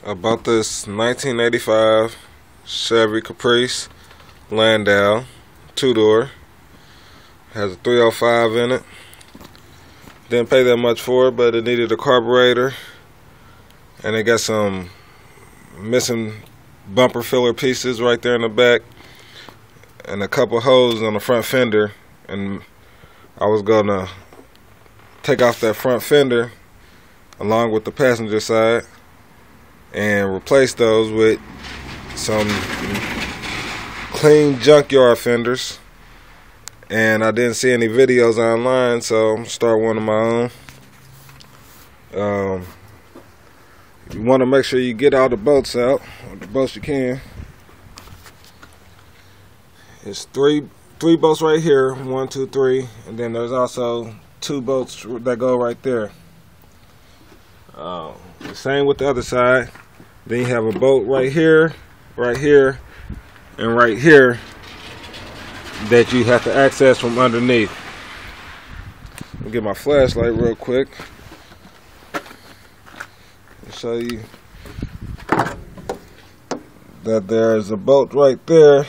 I bought this 1985 Chevy Caprice+Landau 2-door. Has a 305 in it. Didn't pay that much for it, but it needed a carburetor, and it got some missing bumper filler pieces right there in the back, and a couple holes on the front fender. And I was gonna take off that front fender along with the passenger side and replace those with some clean junkyard fenders. And I didn't see any videos online, so I'm gonna start one of my own. You want to make sure you get all the bolts out, or the bolts you can. It's three bolts right here, 1, 2, 3, and then there's also 2 bolts that go right there. The same with the other side. Then you have a bolt right here, and right here that you have to access from underneath. I'll get my flashlight real quick and show you that there's a bolt right there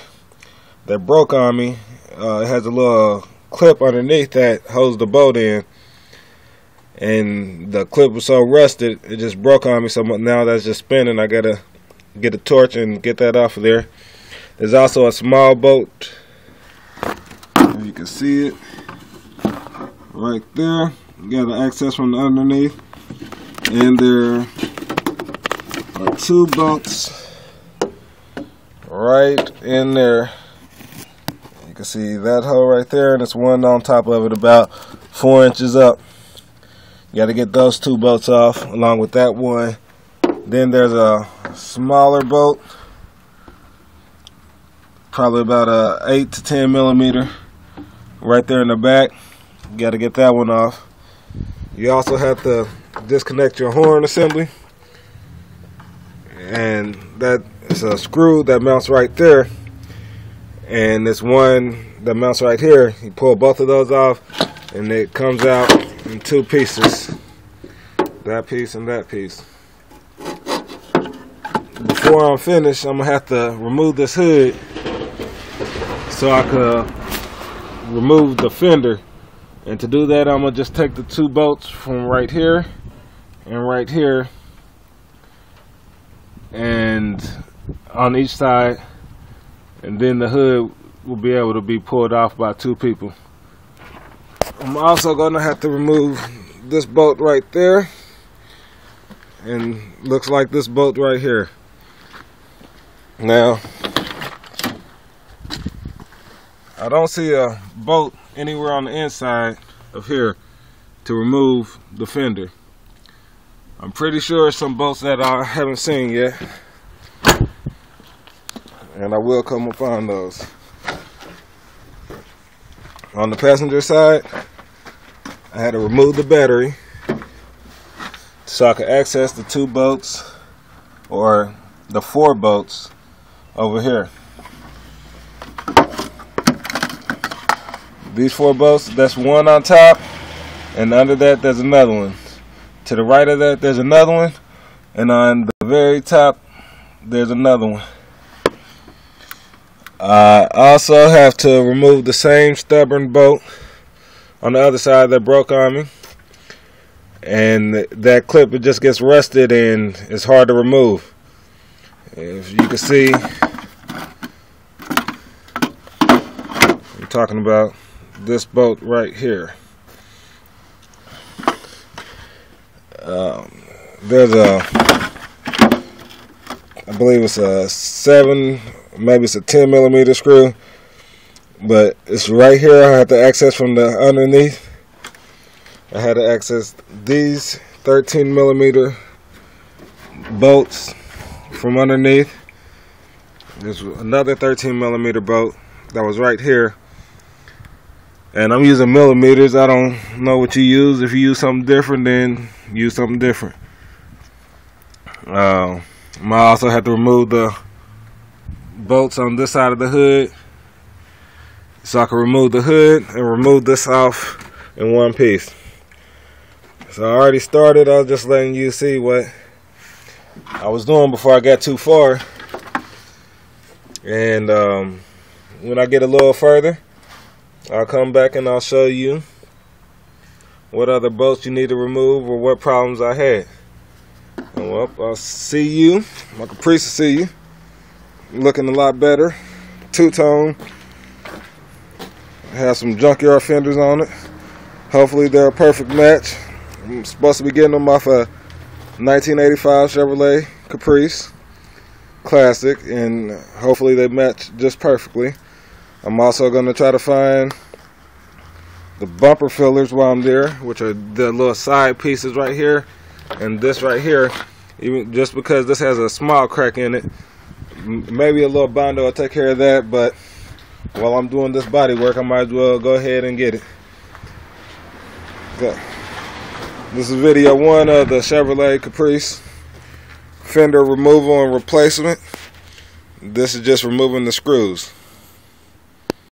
that broke on me. It has a little clip underneath that holds the bolt in, and the clip was so rusted it just broke on me. So now that's just spinning. I gotta get a torch and get that off of there. There's also a small bolt, you can see it right there. You got to access from the underneath, and there are 2 bolts right in there. You can see that hole right there, and it's one on top of it about 4 inches up. You got to get those 2 bolts off along with that one. Then there's a smaller bolt, probably about a 8 to 10 millimeter, right there in the back. You got to get that one off. You also have to disconnect your horn assembly, and that is a screw that mounts right there, and this one that mounts right here. You pull both of those off, and it comes out in 2 pieces, that piece and that piece. Before I'm finished, I'm gonna have to remove this hood so I could remove the fender. And to do that, I'm gonna just take the 2 bolts from right here and right here, and on each side, and then the hood will be able to be pulled off by 2 people. I'm also gonna have to remove this bolt right there, and looks like this bolt right here. Now, I don't see a bolt anywhere on the inside of here to remove the fender. I'm pretty sure some bolts that I haven't seen yet, and I will come upon those. On the passenger side, I had to remove the battery so I could access the 2 bolts, or the 4 bolts over here. These 4 bolts, that's one on top, and under that there's another one. To the right of that there's another one, and on the very top there's another one. I also have to remove the same stubborn bolt on the other side that broke on me, and that clip, it just gets rusted and it's hard to remove. If you can see, I'm talking about this bolt right here. There's a, I believe it's a 7, maybe it's a 10 millimeter screw, but it's right here. I have to access from the underneath. I had to access these 13 millimeter bolts from underneath. There's another 13 millimeter bolt that was right here, and I'm using millimeters. I don't know what you use. If you use something different, then use something different. I also have to remove the bolts on this side of the hood, so I can remove the hood and remove this off in one piece. So I already started. I was just letting you see what I was doing before I got too far. And when I get a little further, I'll come back and I'll show you what other bolts you need to remove or what problems I had. And well, I'll see you. My Caprice will see you. Looking a lot better. Two-tone. Has some junkyard fenders on it. Hopefully they're a perfect match. I'm supposed to be getting them off a 1985 Chevrolet Caprice Classic, and hopefully they match just perfectly. I'm also going to try to find the bumper fillers while I'm there, which are the little side pieces right here and this right here. Even just because this has a small crack in it, maybe a little bondo will take care of that, but while I'm doing this body work, I might as well go ahead and get it. Okay. This is video 1 of the Chevrolet Caprice fender removal and replacement. This is just removing the screws.